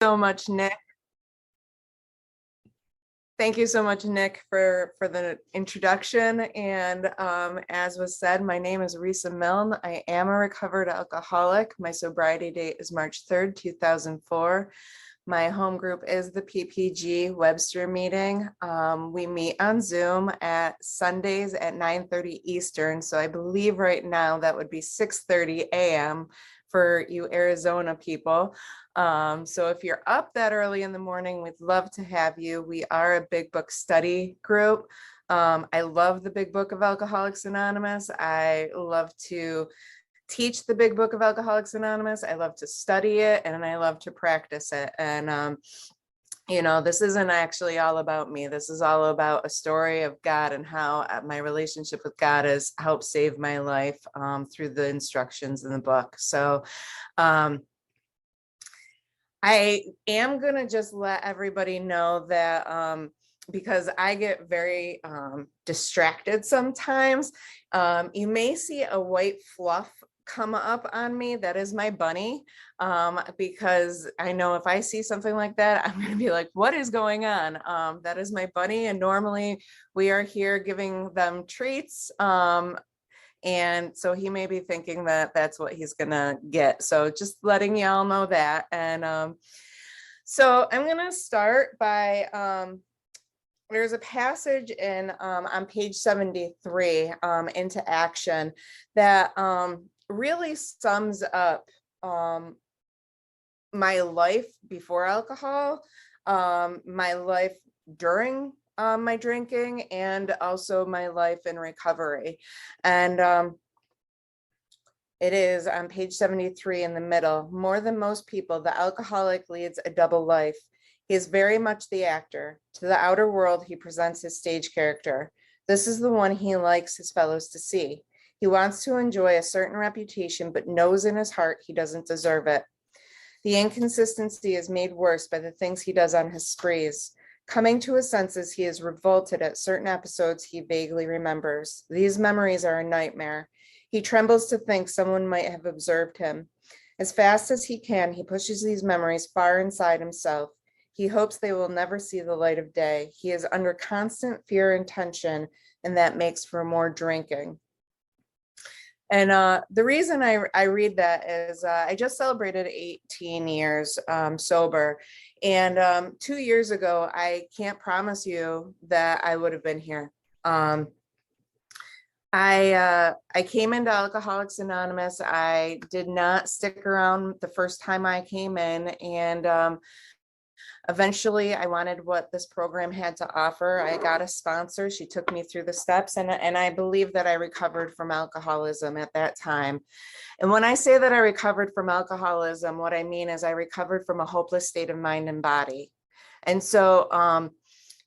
So much, Nick. Thank you so much, Nick, for the introduction. And as was said, my name is Risa M. I am a recovered alcoholic. My sobriety date is March 3rd, 2004. My home group is the PPG Webster meeting. We meet on Zoom at Sundays at 9:30 Eastern. So I believe right now that would be 6:30 a.m. for you Arizona people. So if you're up that early in the morning, we'd love to have you. We are a big book study group. I love the Big Book of Alcoholics Anonymous. I love to teach the Big Book of Alcoholics Anonymous. I love to study it and I love to practice it. And this isn't actually all about me. This is all about a story of God and how my relationship with God has helped save my life through the instructions in the book. So I am going to just let everybody know that because I get very distracted sometimes, you may see a white fluff come up on me. That is my bunny, because I know if I see something like that, I'm going to be like, what is going on? That is my bunny. And normally we are here giving them treats. And so he may be thinking that that's what he's gonna get. So just letting y'all know that. And so I'm gonna start by, there's a passage in on page 73, Into Action, that really sums up my life before alcohol, my life during my drinking, and also my life in recovery. And it is on page 73 in the middle. More than most people, the alcoholic leads a double life. He is very much the actor. To the outer world, he presents his stage character. This is the one he likes his fellows to see. He wants to enjoy a certain reputation, but knows in his heart he doesn't deserve it. The inconsistency is made worse by the things he does on his sprees. Coming to his senses, he is revolted at certain episodes he vaguely remembers. These memories are a nightmare. He trembles to think someone might have observed him. As fast as he can, he pushes these memories far inside himself. He hopes they will never see the light of day. He is under constant fear and tension, and that makes for more drinking. And the reason I read that is I just celebrated 18 years sober. And 2 years ago, I can't promise you that I would have been here. I came into Alcoholics Anonymous. I did not stick around the first time I came in, and eventually I wanted what this program had to offer. I got a sponsor. She took me through the steps, and I believe that I recovered from alcoholism at that time. And when I say that I recovered from alcoholism, what I mean is I recovered from a hopeless state of mind and body. And so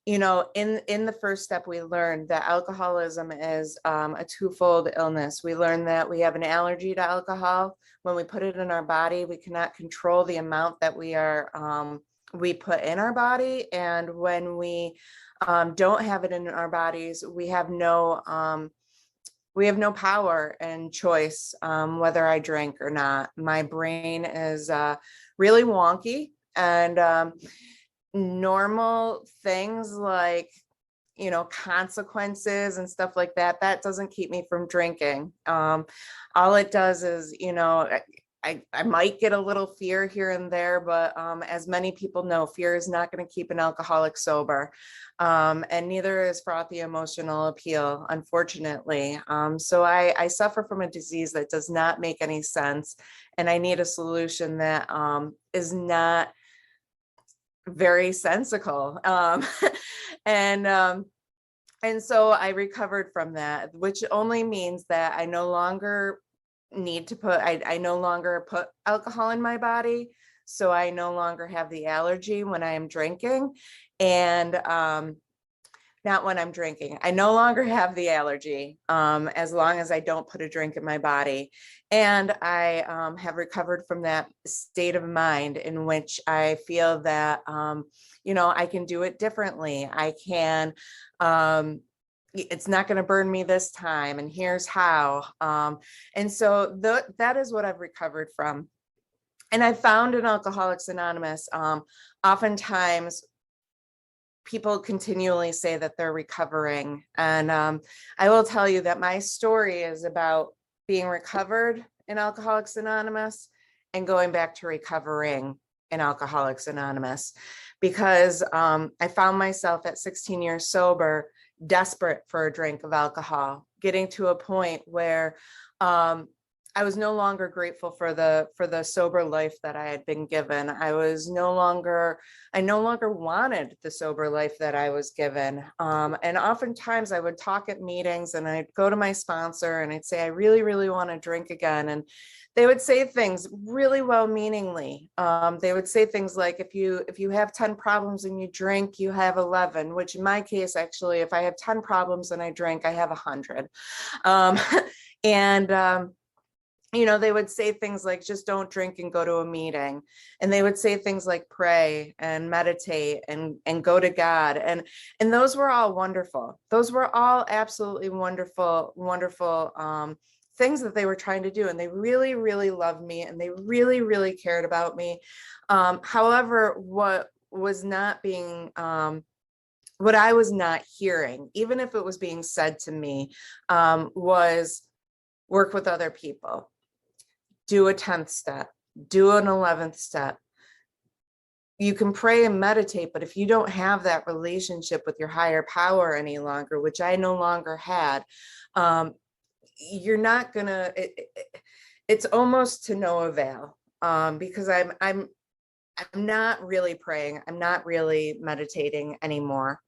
in the first step, we learned that alcoholism is a twofold illness. We learned that we have an allergy to alcohol. When we put it in our body, we cannot control the amount that we put in our body. And when we don't have it in our bodies, we have no power and choice whether I drink or not. My brain is really wonky, and normal things like consequences and stuff like that doesn't keep me from drinking. All it does is I might get a little fear here and there, but as many people know, fear is not going to keep an alcoholic sober, and neither is frothy emotional appeal, unfortunately. So I suffer from a disease that does not make any sense, and I need a solution that is not very sensical. And so I recovered from that, which only means that I no longer need to I no longer put alcohol in my body. So I no longer have the allergy when I am drinking, and not when I'm drinking. I no longer have the allergy as long as I don't put a drink in my body. And I have recovered from that state of mind in which I feel that, I can do it differently. I can, it's not going to burn me this time, and here's how. And so that is what I've recovered from. And I found in Alcoholics Anonymous, oftentimes people continually say that they're recovering. And I will tell you that my story is about being recovered in Alcoholics Anonymous and going back to recovering in Alcoholics Anonymous, because I found myself at 16 years sober, desperate for a drink of alcohol, getting to a point where I was no longer grateful for the sober life that I had been given. I no longer wanted the sober life that I was given. And oftentimes I would talk at meetings and I'd go to my sponsor and I'd say, I really, really want to drink again. And they would say things really well-meaningly. They would say things like, if you have 10 problems and you drink, you have 11, which in my case, actually, if I have 10 problems and I drink, I have 100. They would say things like, just don't drink and go to a meeting. And they would say things like pray and meditate and go to God. And those were all wonderful. Those were all absolutely wonderful, wonderful things that they were trying to do. And they really, really loved me and they really, really cared about me. However, what was not being, what I was not hearing, even if it was being said to me, was work with other people. Do a 10th step, do an 11th step. You can pray and meditate, but if you don't have that relationship with your higher power any longer, which I no longer had, you're not gonna, it's almost to no avail, because I'm not really praying. I'm not really meditating anymore.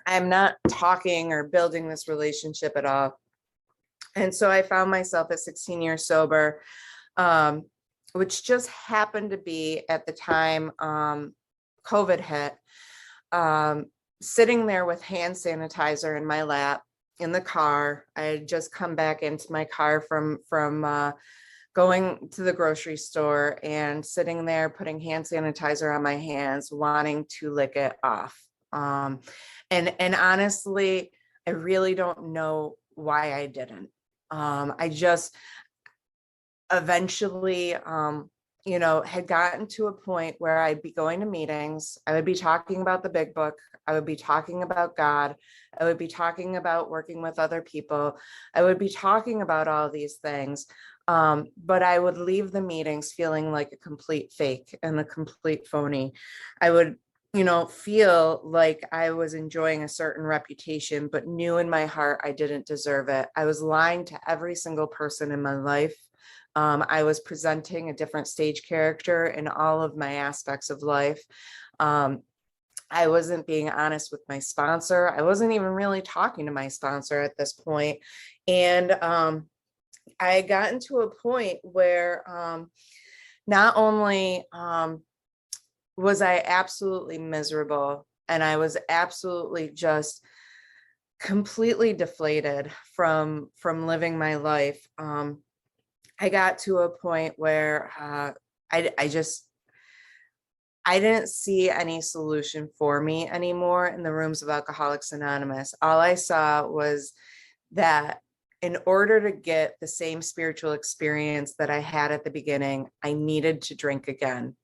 I'm not talking or building this relationship at all. And so I found myself at 16 years sober, which just happened to be at the time COVID hit, sitting there with hand sanitizer in my lap in the car. I had just come back into my car from going to the grocery store and sitting there putting hand sanitizer on my hands, wanting to lick it off. And honestly, I really don't know why I didn't. I just eventually, had gotten to a point where I'd be going to meetings. I would be talking about the big book. I would be talking about God. I would be talking about working with other people. I would be talking about all these things. But I would leave the meetings feeling like a complete fake and a complete phony. I would feel like I was enjoying a certain reputation, but knew in my heart I didn't deserve it. I was lying to every single person in my life. I was presenting a different stage character in all of my aspects of life. I wasn't being honest with my sponsor. I wasn't even really talking to my sponsor at this point. And I had gotten to a point where not only was I absolutely miserable, and I was absolutely just completely deflated from living my life. I got to a point where I didn't see any solution for me anymore in the rooms of Alcoholics Anonymous. All I saw was that in order to get the same spiritual experience that I had at the beginning, I needed to drink again.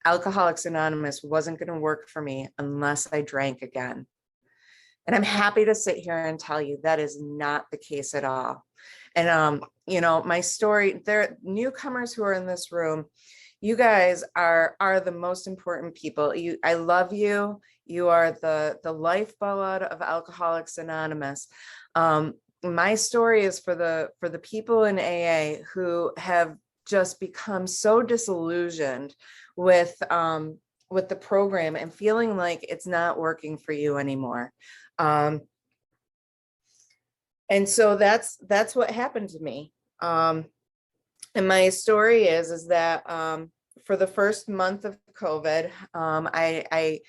Alcoholics Anonymous wasn't going to work for me unless I drank again. And I'm happy to sit here and tell you that is not the case at all. And, my story, there, newcomers who are in this room, you guys are the most important people. I love you. You are the lifeblood of Alcoholics Anonymous. My story is for the people in AA who have just become so disillusioned with the program and feeling like it's not working for you anymore. And so that's what happened to me. And my story is that for the first month of COVID, I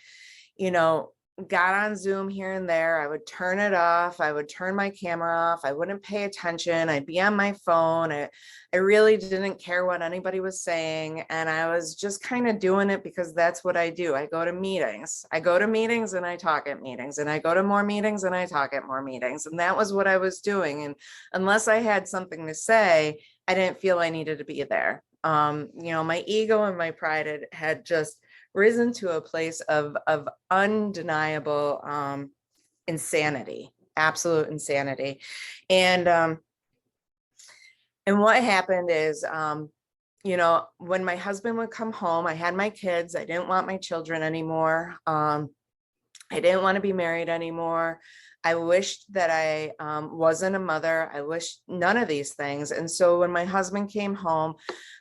got on Zoom here and there. I would turn it off. I would turn my camera off. I wouldn't pay attention. I'd be on my phone. I really didn't care what anybody was saying. And I was just kind of doing it because that's what I do. I go to meetings. I go to meetings and I talk at meetings, and I go to more meetings and I talk at more meetings. And that was what I was doing. And unless I had something to say, I didn't feel I needed to be there. My ego and my pride had just risen to a place of undeniable insanity, absolute insanity. And what happened is, when my husband would come home, I had my kids. I didn't want my children anymore. I didn't want to be married anymore. I wished that I wasn't a mother. I wished none of these things. And so when my husband came home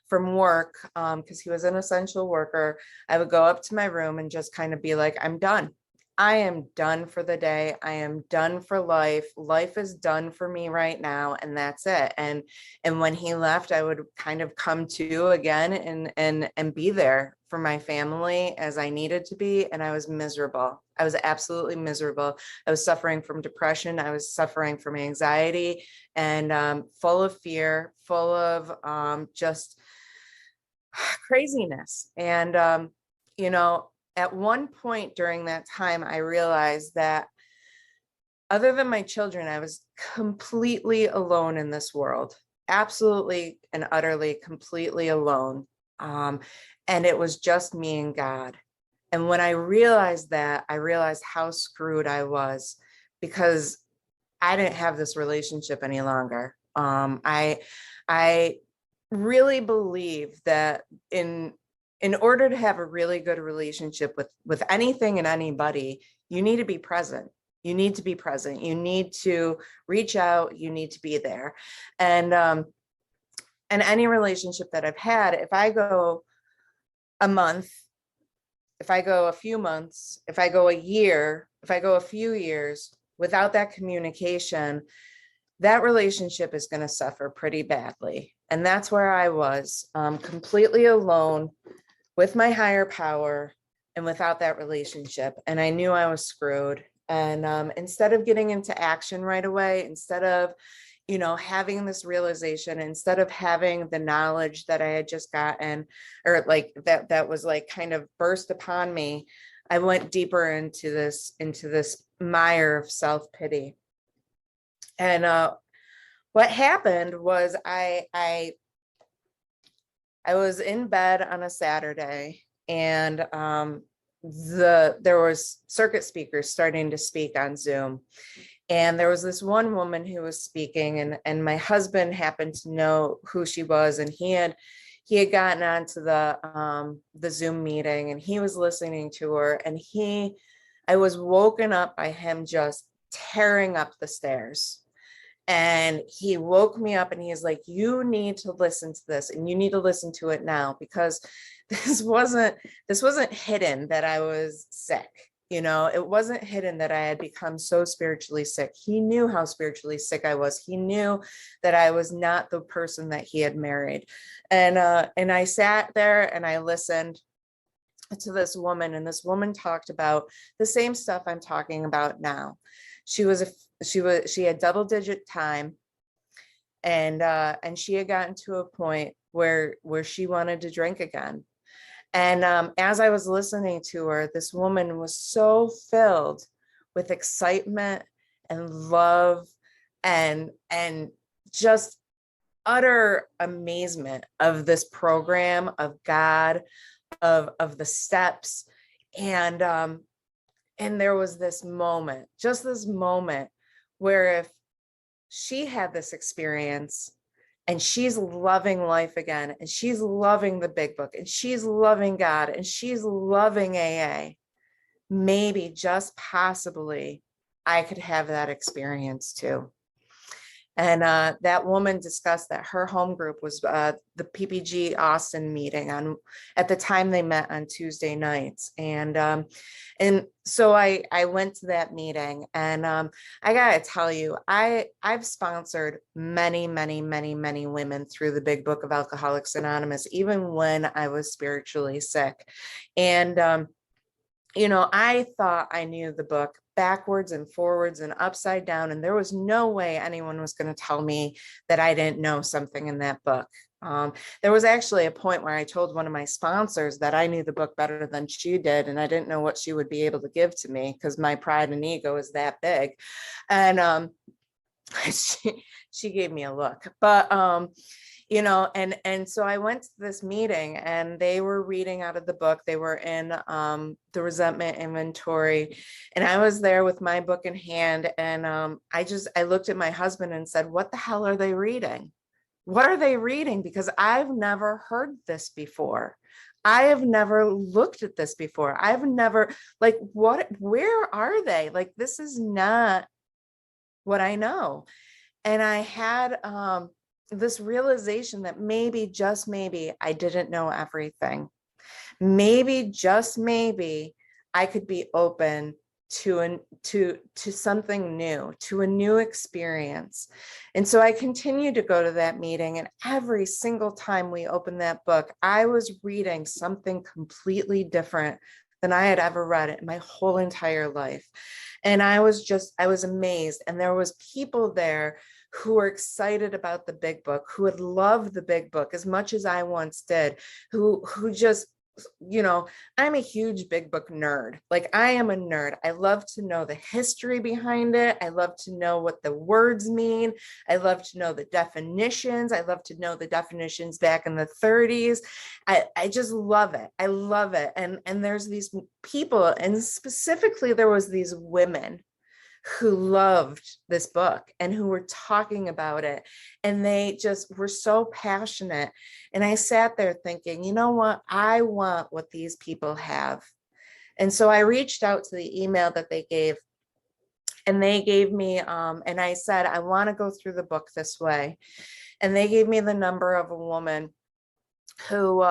from work, because he was an essential worker, I would go up to my room and just kind of be like, I'm done. I am done for the day. I am done for life. Life is done for me right now, and that's it. And when he left, I would kind of come to again and be there for my family as I needed to be. And I was miserable. I was absolutely miserable. I was suffering from depression. I was suffering from anxiety, and full of fear, full of just craziness. And at one point during that time, I realized that other than my children, I was completely alone in this world, absolutely and utterly, completely alone. And it was just me and God. And when I realized that, I realized how screwed I was, because I didn't have this relationship any longer. I really believe that in order to have a really good relationship with anything and anybody, you need to be present. You need to be present. You need to reach out. You need to be there. And any relationship that I've had, if I go a month, if I go a few months, if I go a year, if I go a few years without that communication, that relationship is going to suffer pretty badly. And that's where I was, completely alone with my higher power and without that relationship. And I knew I was screwed. And instead of getting into action right away, instead of, having this realization, instead of having the knowledge that I had just gotten, or like that was like kind of burst upon me, I went deeper into this mire of self-pity. And what happened was I was in bed on a Saturday, and there was circuit speakers starting to speak on Zoom. And there was this one woman who was speaking, and my husband happened to know who she was, and he had gotten onto the Zoom meeting, and he was listening to her, and I was woken up by him just tearing up the stairs. And he woke me up, and he's like, you need to listen to this, and you need to listen to it now, because this wasn't hidden that I was sick. It wasn't hidden that I had become so spiritually sick. He knew how spiritually sick I was. He knew that I was not the person that he had married. And I sat there and I listened to this woman, and this woman talked about the same stuff I'm talking about now. She had double-digit time, and she had gotten to a point where she wanted to drink again. And as I was listening to her, this woman was so filled with excitement and love and just utter amazement of this program, of God, of the steps. And there was this moment where if she had this experience, and she's loving life again, and she's loving the big book, and she's loving God, and she's loving AA, maybe, just possibly, I could have that experience too. And that woman discussed that her home group was the PPG Austin meeting at the time they met on Tuesday nights. And so I went to that meeting, and I gotta tell you, I've sponsored many women through the big book of Alcoholics Anonymous, even when I was spiritually sick. And I thought I knew the book backwards and forwards and upside down, and there was no way anyone was going to tell me that I didn't know something in that book. There was actually a point where I told one of my sponsors that I knew the book better than she did, and I didn't know what she would be able to give to me, because my pride and ego is that big. And she gave me a look. But And so I went to this meeting and they were reading out of the book. They were in the resentment inventory, and I was there with my book in hand. And I looked at my husband and said, what the hell are they reading? What are they reading? Because I've never heard this before. I have never looked at this before. I've never, like, where are they? Like, this is not what I know. And I had this realization that maybe, just maybe, I didn't know everything. Maybe, just maybe, I could be open to something new, to a new experience. And so I continued to go to that meeting, and every single time we opened that book, I was reading something completely different than I had ever read in my whole entire life. And I was amazed. And there was people there who were excited about the big book, who had loved the big book as much as I once did, who just, I'm a huge big book nerd. Like, I am a nerd. I love to know the history behind it. I love to know what the words mean. I love to know the definitions. I love to know the definitions back in the 30s. I just love it. I love it. And there's these people, and specifically there was these women who loved this book and who were talking about it, and they just were so passionate. And I sat there thinking, you know what, I want what these people have. And so I reached out to the email that they gave, and they gave me and I said, I want to go through the book this way. And they gave me the number of a woman who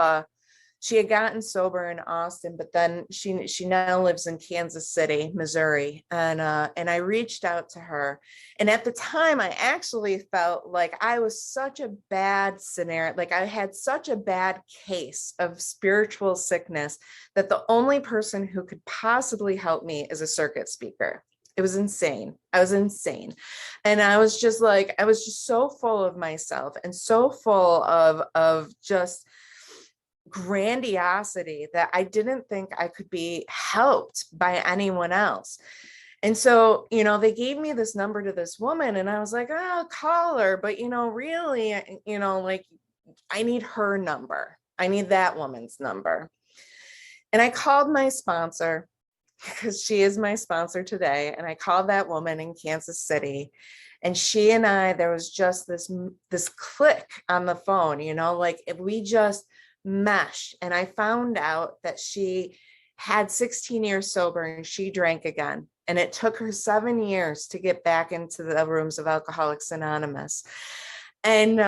she had gotten sober in Austin, but then she now lives in Kansas City, Missouri. And I reached out to her. And at the time, I actually felt like I was such a bad scenario. Like, I had such a bad case of spiritual sickness that the only person who could possibly help me is a circuit speaker. It was insane. I was insane. And I was just so full of myself and so full of just grandiosity that I didn't think I could be helped by anyone else. And so, they gave me this number to this woman, and I was like, oh, I'll call her. But, really, like, I need her number. I need that woman's number. And I called my sponsor, because she is my sponsor today. And I called that woman in Kansas City, and she and I, there was just this click on the phone, like, if we just mesh. And I found out that she had 16 years sober and she drank again. And it took her 7 years to get back into the rooms of Alcoholics Anonymous. And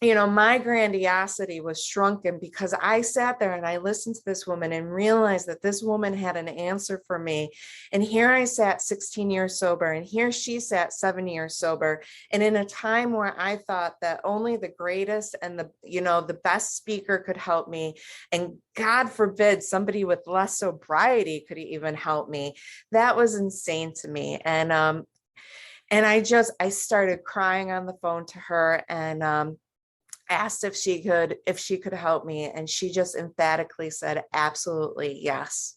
my grandiosity was shrunken because I sat there and I listened to this woman and realized that this woman had an answer for me. And here I sat 16 years sober, and here she sat 7 years sober. And in a time where I thought that only the greatest and the best speaker could help me, and God forbid somebody with less sobriety could even help me, that was insane to me. And I started crying on the phone to her, and asked if she could help me, and she just emphatically said absolutely yes.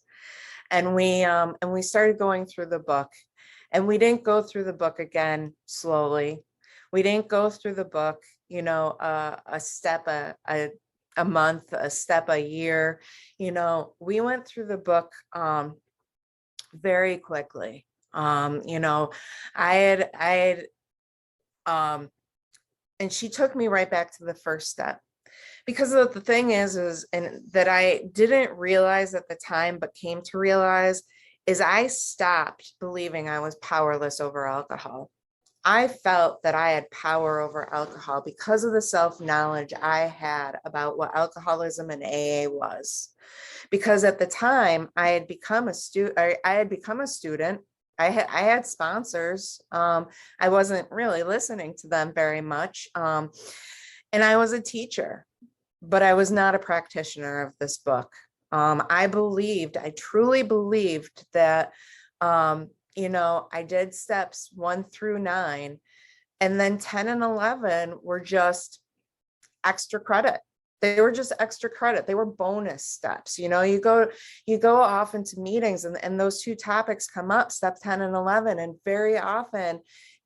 And we started going through the book, and we didn't go through the book again slowly. We didn't go through the book a step a month, a step a year. We went through the book very quickly. I had and she took me right back to the first step, because the thing is, and that I didn't realize at the time, but came to realize, is I stopped believing I was powerless over alcohol. I felt that I had power over alcohol because of the self-knowledge I had about what alcoholism and AA was. Because at the time I had become a student. I had sponsors. I wasn't really listening to them very much. And I was a teacher, but I was not a practitioner of this book. I truly believed that, I did steps 1 through 9, and then 10 and 11 were just extra credit. They were just extra credit. They were bonus steps. You go off into meetings, and those two topics come up, step 10 and 11. And very often,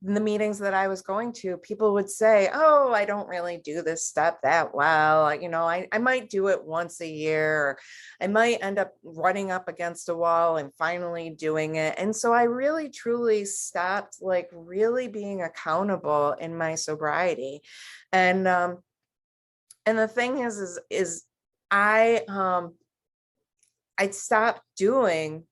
in the meetings that I was going to, people would say, oh, I don't really do this step that well. You know, I might do it once a year, or I might end up running up against a wall and finally doing it. And so I really, truly stopped like really being accountable in my sobriety. And the thing is I'd stopped doing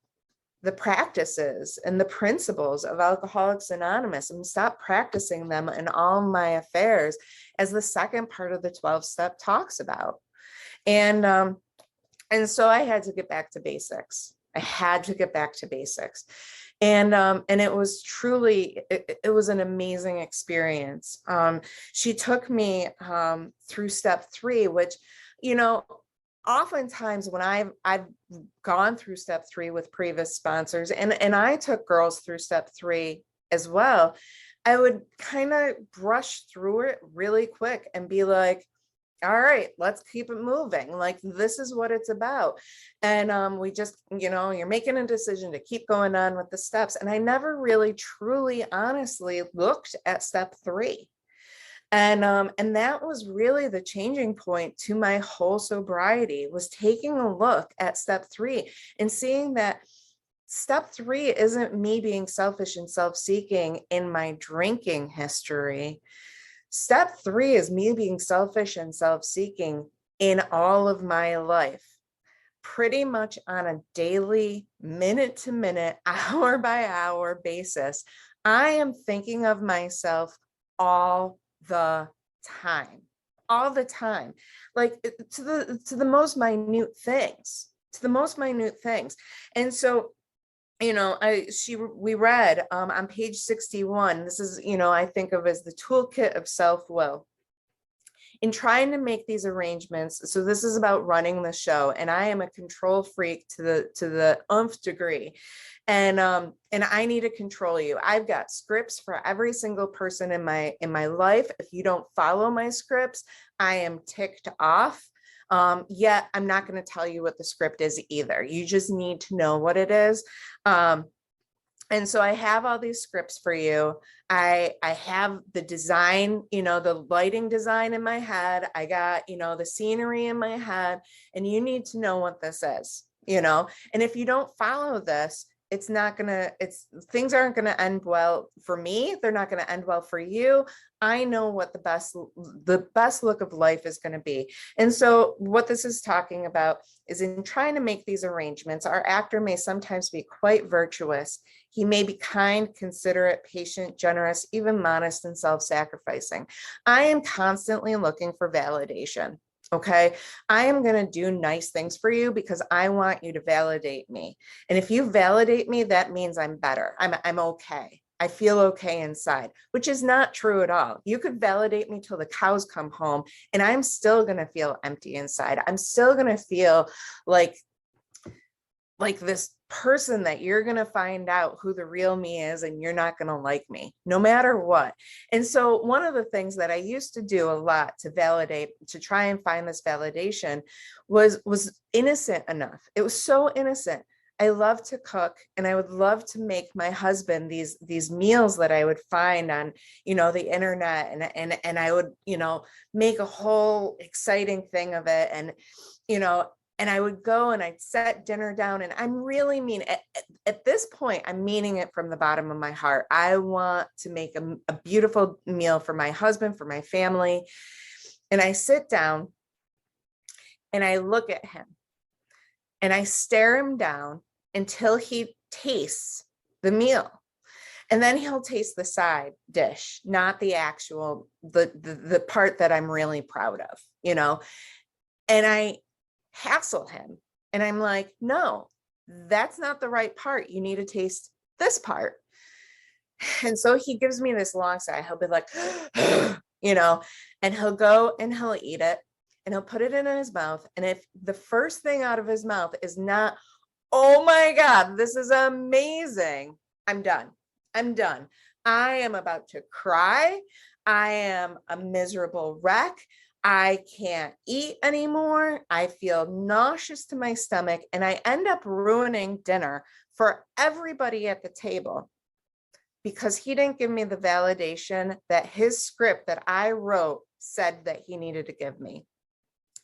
the practices and the principles of Alcoholics Anonymous and stop practicing them in all my affairs, as the second part of the 12-step talks about. And so I had to get back to basics. I had to get back to basics. And it was truly, it was an amazing experience. She took me through step 3, which, you know, oftentimes when I've gone through step 3 with previous sponsors, and I took girls through step 3 as well, I would kind of brush through it really quick and be like, all right, let's keep it moving. Like, this is what it's about. And we just, you know, you're making a decision to keep going on with the steps. And I never really, truly, honestly looked at step 3. And that was really the changing point to my whole sobriety, was taking a look at step 3 and seeing that step 3 isn't me being selfish and self-seeking in my drinking history. Step 3 is me being selfish and self-seeking in all of my life, pretty much on a daily, minute to minute, hour by hour basis. I am thinking of myself all the time, like to the most minute things, And so, you know, we read on page 61, this is, you know, I think of as the toolkit of self-will. In trying to make these arrangements, so this is about running the show, and I am a control freak to the nth degree, and I need to control you. I've got scripts for every single person in my life. If you don't follow my scripts, I am ticked off. Yet I'm not going to tell you what the script is either. You just need to know what it is. And so I have all these scripts for you. I have the design, you know, the lighting design in my head. I got, you know, the scenery in my head, and you need to know what this is, you know. And if you don't follow this, things aren't going to end well for me. They're not going to end well for you. I know what the best look of life is going to be. And so what this is talking about is, in trying to make these arrangements, our actor may sometimes be quite virtuous. He may be kind, considerate, patient, generous, even modest and self-sacrificing. I am constantly looking for validation. Okay, I am going to do nice things for you because I want you to validate me. And if you validate me, that means I'm better. I'm okay. I feel okay inside, which is not true at all. You could validate me till the cows come home, and I'm still going to feel empty inside. I'm still going to feel like this person that you're going to find out who the real me is, and you're not going to like me no matter what. And so one of the things that I used to do a lot to try and find this validation was innocent enough. It was so innocent. I love to cook, and I would love to make my husband these meals that I would find on, you know, the internet, and I would, you know, make a whole exciting thing of it. And, you know, and I would go and I'd set dinner down, and I'm really mean at this point, I'm meaning it from the bottom of my heart. I want to make a beautiful meal for my husband, for my family. And I sit down and I look at him and I stare him down until he tastes the meal. And then he'll taste the side dish, not the actual, the part that I'm really proud of, you know. And I hassle him, and I'm like, no, that's not the right part. You need to taste this part. And so he gives me this long sigh. He'll be like, you know, and he'll go and he'll eat it, and he'll put it in his mouth. And if the first thing out of his mouth is not, oh my God, this is amazing, I'm done. I am about to cry. I am a miserable wreck. I can't eat anymore. I feel nauseous to my stomach, and I end up ruining dinner for everybody at the table. because he didn't give me the validation that his script that I wrote said that he needed to give me.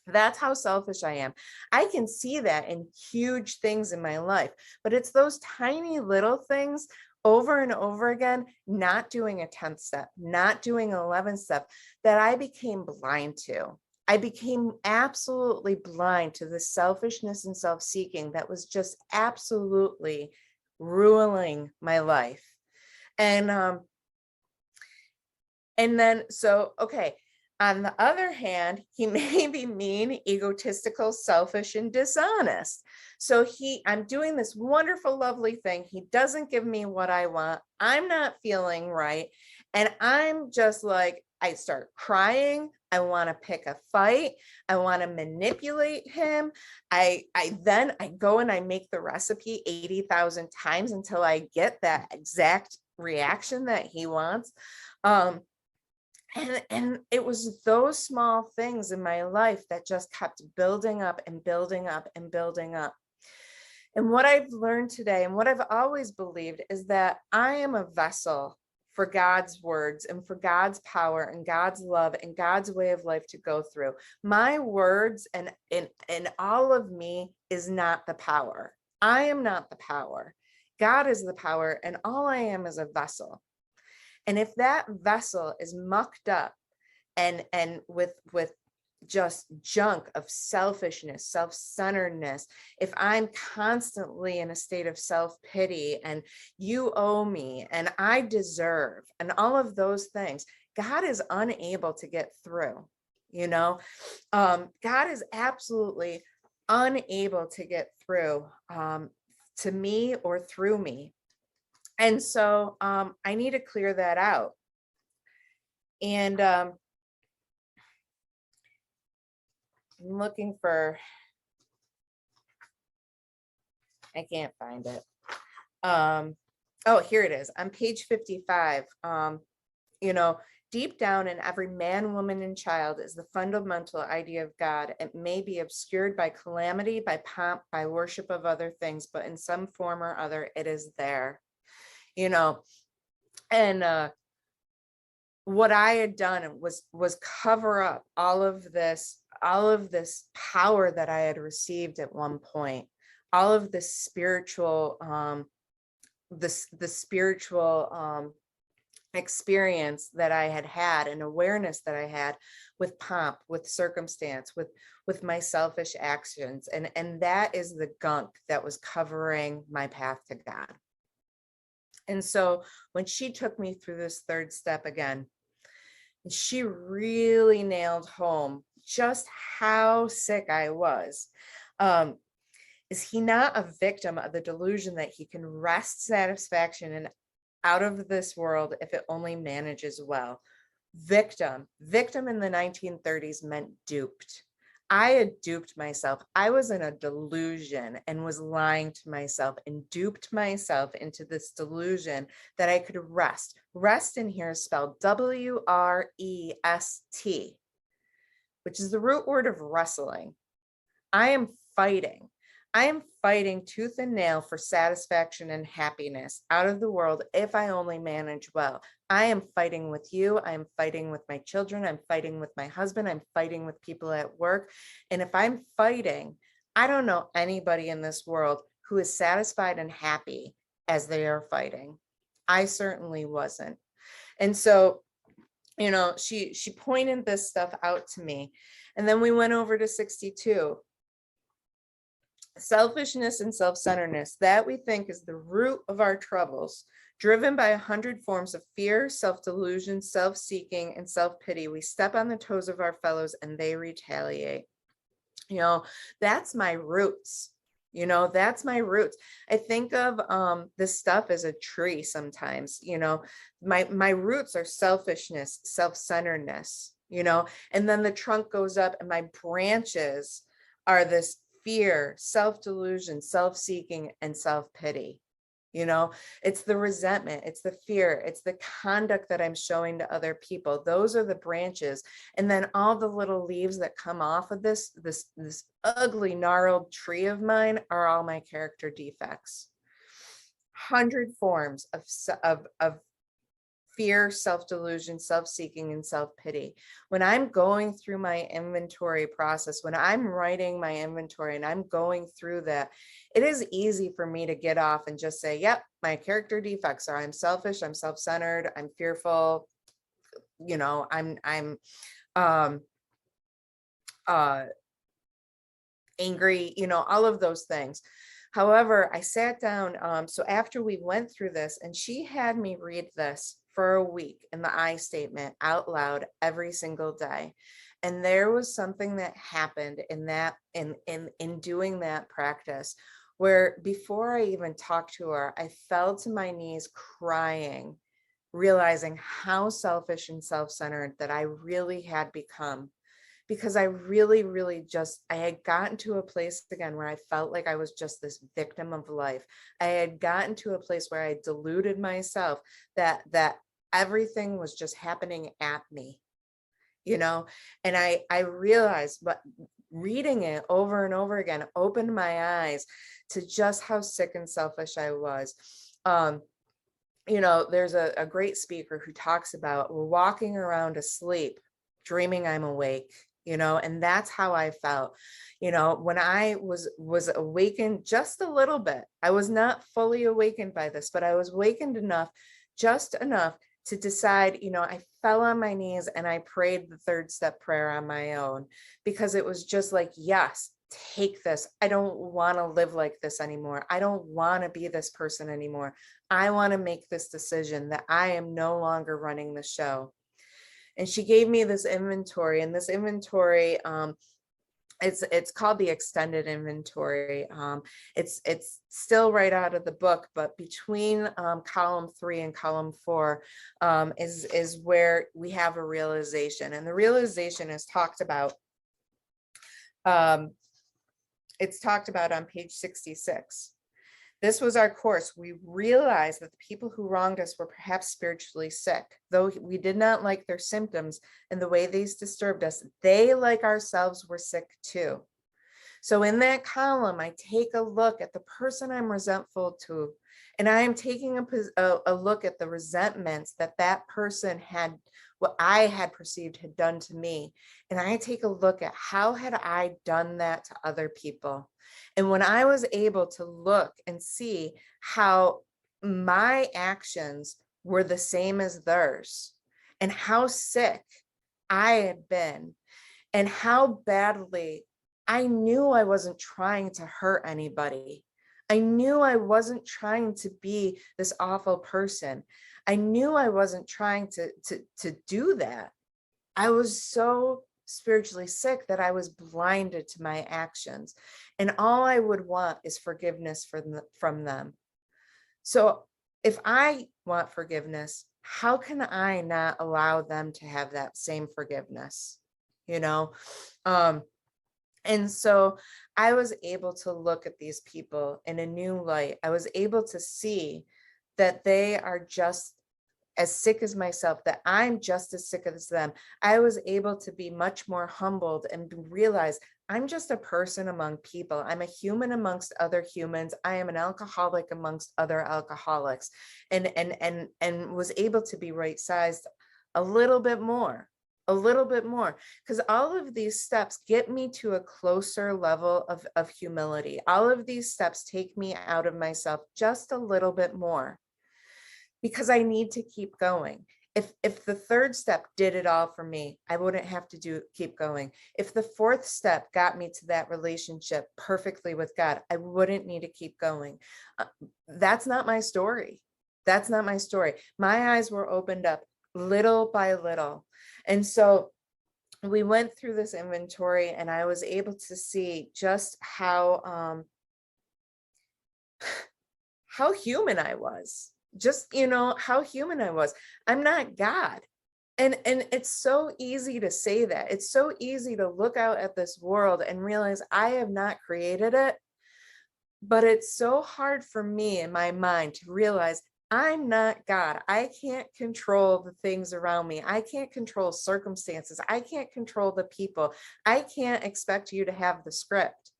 That's how selfish I am. I can see that in huge things in my life, but it's those tiny little things over and over again, not doing a 10th step, not doing an 11th step, that I became blind to. I became absolutely blind to the selfishness and self-seeking that was just absolutely ruining my life. And then, so, okay. On the other hand, he may be mean, egotistical, selfish, and dishonest. So I'm doing this wonderful, lovely thing. He doesn't give me what I want. I'm not feeling right. And I'm just like, I start crying. I want to pick a fight. I want to manipulate him. I go and I make the recipe 80,000 times until I get that exact reaction that he wants. And it was those small things in my life that just kept building up and building up and building up. And what I've learned today, and what I've always believed, is that I am a vessel for God's words and for God's power and God's love and God's way of life to go through. My words and all of me is not the power. I am not the power. God is the power, and all I am is a vessel. And if that vessel is mucked up and with just junk of selfishness, self-centeredness, if I'm constantly in a state of self-pity and you owe me and I deserve and all of those things, God is unable to get through. God is absolutely unable to get through to me or through me. And so I need to clear that out. And I'm looking for, I can't find it. Oh, here it is on page 55. Deep down in every man, woman, and child is the fundamental idea of God. It may be obscured by calamity, by pomp, by worship of other things, but in some form or other, it is there. And what I had done was cover up all of this power that I had received at one point, all of this spiritual, the spiritual experience that I had and awareness that I had with pomp, with circumstance, with my selfish actions. And that is the gunk that was covering my path to God. And so when she took me through this third step again, she really nailed home just how sick I was. Is he not a victim of the delusion that he can wrest satisfaction and out of this world if it only manages well? Victim in the 1930s meant duped. I had duped myself. I was in a delusion and was lying to myself and duped myself into this delusion that I could rest. Rest in here is spelled W-R-E-S-T, which is the root word of wrestling. I am fighting tooth and nail for satisfaction and happiness out of the world if I only manage well. I am fighting with you. I am fighting with my children. I'm fighting with my husband. I'm fighting with people at work. And if I'm fighting, I don't know anybody in this world who is satisfied and happy as they are fighting. I certainly wasn't. And so, she pointed this stuff out to me. And then we went over to 62. Selfishness and self-centeredness, that we think is the root of our troubles, driven by 100 forms of fear, self-delusion, self-seeking, and self-pity. We step on the toes of our fellows and they retaliate. That's my roots. That's my roots. I think of this stuff as a tree sometimes. My roots are selfishness, self-centeredness, and then the trunk goes up and my branches are this fear, self-delusion, self-seeking, and self-pity. It's the resentment, it's the fear, it's the conduct that I'm showing to other people. Those are the branches. And then all the little leaves that come off of this ugly, gnarled tree of mine are all my character defects. 100 forms of fear, self-delusion, self-seeking, and self-pity. When I'm going through my inventory process, when I'm writing my inventory and I'm going through that, it is easy for me to get off and just say, yep, my character defects are I'm selfish, I'm self-centered, I'm fearful, I'm um angry, all of those things. However, I sat down, so after we went through this, and she had me read this for a week in the I statement out loud every single day. And there was something that happened in doing that practice, where before I even talked to her, I fell to my knees crying, realizing how selfish and self-centered that I really had become, because I really, really I had gotten to a place again where I felt like I was just this victim of life. I had gotten to a place where I deluded myself that everything was just happening at me, and I realized, but reading it over and over again opened my eyes to just how sick and selfish I was. There's a great speaker who talks about, we're walking around asleep, dreaming I'm awake, and that's how I felt, when I was awakened just a little bit. I was not fully awakened by this, but I was awakened enough, just enough to decide, I fell on my knees and I prayed the third step prayer on my own, because it was just like, yes, take this. I don't want to live like this anymore. I don't want to be this person anymore. I want to make this decision that I am no longer running the show. And she gave me this inventory, and this inventory, it's called the extended inventory. It's still right out of the book, but between column 3 and column 4 is where we have a realization, and the realization is talked about. It's talked about on page 66. This was our course. We realized that the people who wronged us were perhaps spiritually sick, though we did not like their symptoms and the way these disturbed us. They, like ourselves, were sick too. So in that column, I take a look at the person I'm resentful to, and I am taking a look at the resentments that person had, what I had perceived had done to me. And I take a look at how had I done that to other people. And when I was able to look and see how my actions were the same as theirs, and how sick I had been, and how badly I knew I wasn't trying to hurt anybody. I knew I wasn't trying to be this awful person. I knew I wasn't trying to do that. I was so spiritually sick that I was blinded to my actions. And all I would want is forgiveness from them. So if I want forgiveness, how can I not allow them to have that same forgiveness? And so I was able to look at these people in a new light. I was able to see that they are just as sick as myself, that I'm just as sick as them. I was able to be much more humbled and realize I'm just a person among people. I'm a human amongst other humans. I am an alcoholic amongst other alcoholics, and was able to be right-sized a little bit more, because all of these steps get me to a closer level of humility. All of these steps take me out of myself just a little bit more, because I need to keep going. If the third step did it all for me, I wouldn't have to keep going. If the fourth step got me to that relationship perfectly with God, I wouldn't need to keep going. That's not my story. That's not my story. My eyes were opened up little by little. And so we went through this inventory, and I was able to see just how human I was. Just, how human I was. I'm not God. And it's so easy to say that. It's so easy to look out at this world and realize I have not created it. But it's so hard for me in my mind to realize I'm not God. I can't control the things around me. I can't control circumstances. I can't control the people. I can't expect you to have the script.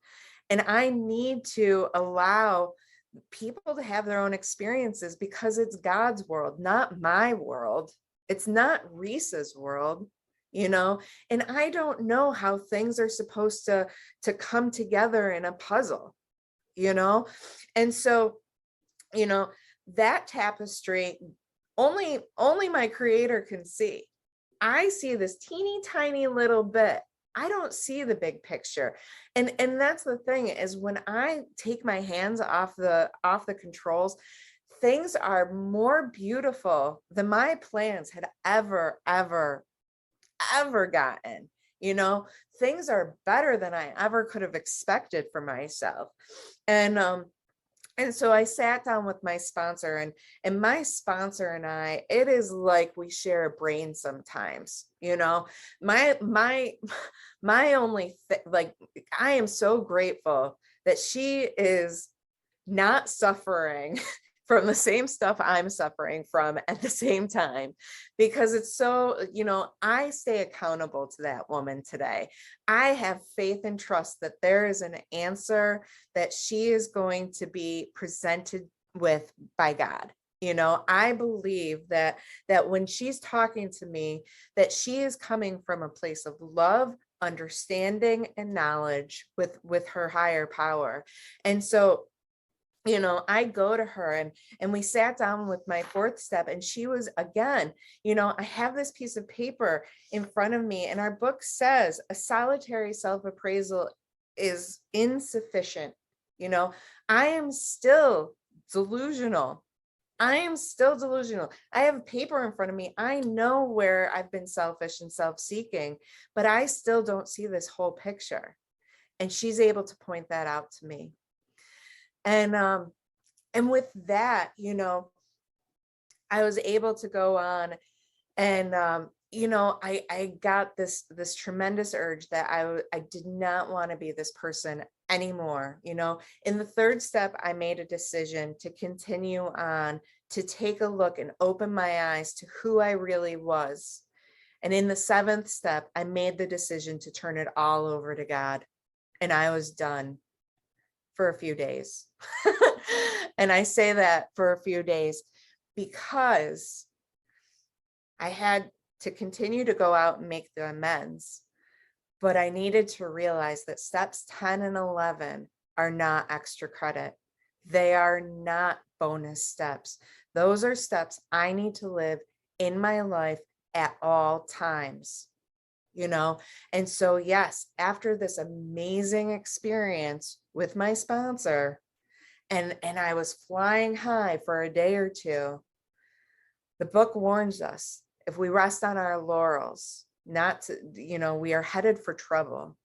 And I need to allow people to have their own experiences, because it's God's world, not my world. It's not Risa's world, you know, and I don't know how things are supposed to come together in a puzzle, you know. And so, you know, that tapestry only my creator can see. I see this teeny tiny little bit. I don't see the big picture. And that's the thing, is when I take my hands off the controls, things are more beautiful than my plans had ever gotten. You know, things are better than I ever could have expected for myself. And so I sat down with my sponsor, and my sponsor and I, it is like we share a brain sometimes, you know. My only like, I am so grateful that she is not suffering from the same stuff I'm suffering from at the same time, because it's so, you know, I stay accountable to that woman today. I have faith and trust that there is an answer that she is going to be presented with by God. You know, I believe that when she's talking to me, that she is coming from a place of love, understanding, and knowledge with her higher power. And so, you know, I go to her, and we sat down with my fourth step, and she was, again, you know, I have this piece of paper in front of me, and our book says a solitary self-appraisal is insufficient. You know, I am still delusional. I am still delusional. I have paper in front of me. I know where I've been selfish and self-seeking, but I still don't see this whole picture. And she's able to point that out to me. And with that, you know, I was able to go on, and you know, I got this tremendous urge that I did not want to be this person anymore. You know, in the third step, I made a decision to continue on, to take a look and open my eyes to who I really was. And in the seventh step, I made the decision to turn it all over to God, and I was done for a few days. And I say that for a few days because I had to continue to go out and make the amends, but I needed to realize that steps 10 and 11 are not extra credit. They are not bonus steps. Those are steps I need to live in my life at all times, you know? And so, yes, after this amazing experience with my sponsor, and I was flying high for a day or two, the book warns us, if we rest on our laurels, not to, you know, we are headed for trouble.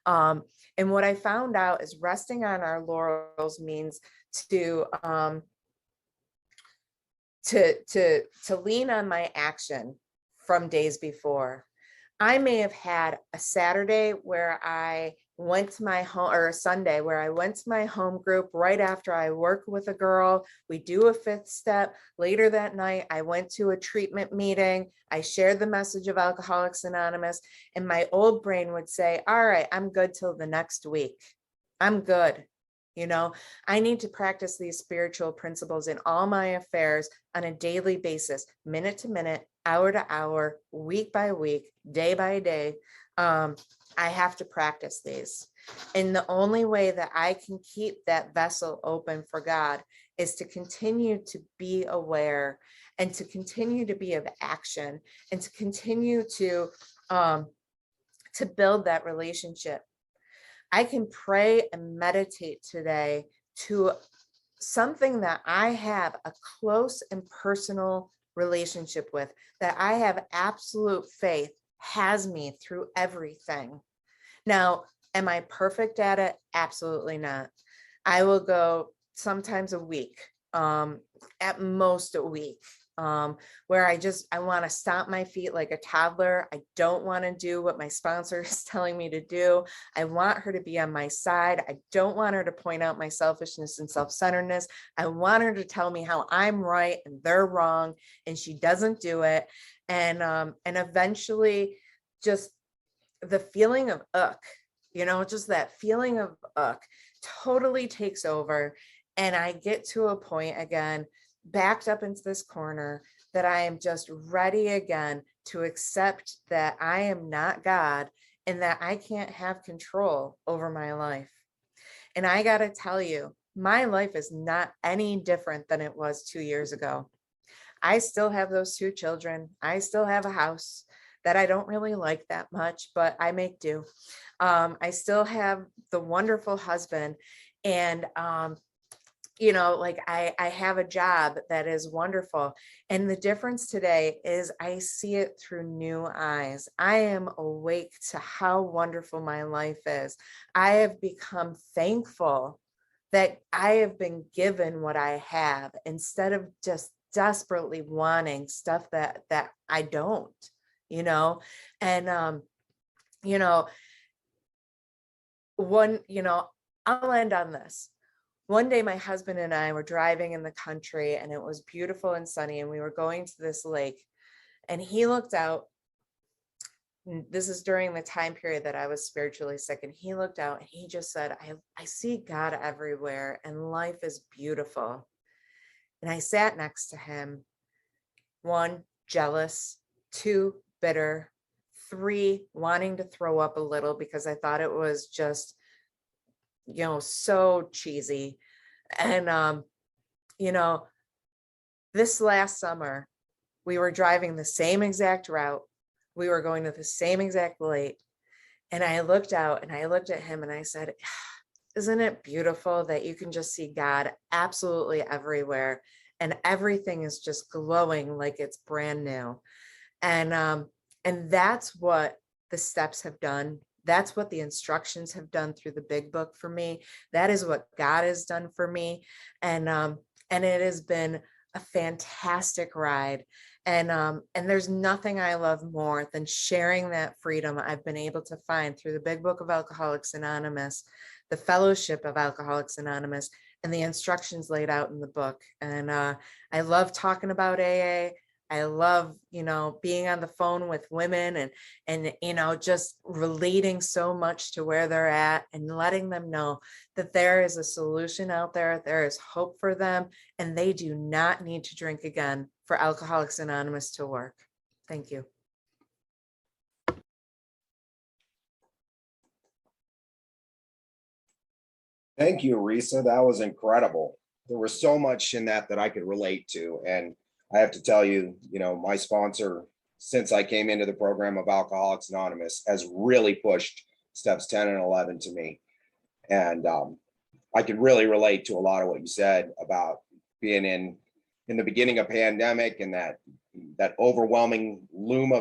And what I found out is resting on our laurels means to lean on my action from days before. I may have had a Saturday where I went to my home, or a Sunday where I went to my home group right after I work with a girl. We do a fifth step. Later that night, I went to a treatment meeting. I shared the message of Alcoholics Anonymous, and my old brain would say, all right, I'm good till the next week. I'm good. You know, I need to practice these spiritual principles in all my affairs on a daily basis, minute to minute, hour to hour, week by week, day by day. I have to practice these. And the only way that I can keep that vessel open for God is to continue to be aware, and to continue to be of action, and to continue to build that relationship. I can pray and meditate today to something that I have a close and personal relationship with, that I have absolute faith has me through everything. Now, am I perfect at it? Absolutely not. I will go sometimes a week, at most a week, where I want to stomp my feet like a toddler. I don't want to do what my sponsor is telling me to do. I want her to be on my side. I don't want her to point out my selfishness and self-centeredness. I want her to tell me how I'm right and they're wrong, and she doesn't do it. And eventually, just the feeling of just that feeling of totally takes over. And I get to a point again, backed up into this corner, that I am just ready again to accept that I am not God and that I can't have control over my life. And I got to tell you, my life is not any different than it was 2 years ago. I still have those two children. I still have a house that I don't really like that much, but I make do. I still have the wonderful husband. And like I have a job that is wonderful. And the difference today is I see it through new eyes. I am awake to how wonderful my life is. I have become thankful that I have been given what I have instead of just desperately wanting stuff that I don't, you know. And you know, one, I'll end on this. One day, my husband and I were driving in the country and it was beautiful and sunny, and we were going to this lake. And he looked out. This is during the time period that I was spiritually sick. And he looked out and he just said, I see God everywhere and life is beautiful. And I sat next to him. 1, jealous. 2, bitter. 3, wanting to throw up a little because I thought it was just so cheesy. And this last summer we were driving the same exact route, we were going to the same exact lake, and I looked out and I looked at him and I said, isn't it beautiful that you can just see God absolutely everywhere and everything is just glowing like it's brand new. And that's what the steps have done. That's what the instructions have done through the big book for me. That is what God has done for me. And it has been a fantastic ride. And there's nothing I love more than sharing that freedom I've been able to find through the big book of Alcoholics Anonymous, the fellowship of Alcoholics Anonymous, and the instructions laid out in the book. And I love talking about AA. I love, being on the phone with women and just relating so much to where they're at and letting them know that there is a solution out there. There is hope for them, and they do not need to drink again for Alcoholics Anonymous to work. Thank you. Thank you, Risa. That was incredible. There was so much in that I could relate to. And I have to tell you, my sponsor, since I came into the program of Alcoholics Anonymous, has really pushed steps 10 and 11 to me. And I could really relate to a lot of what you said about being in the beginning of pandemic and that overwhelming loom of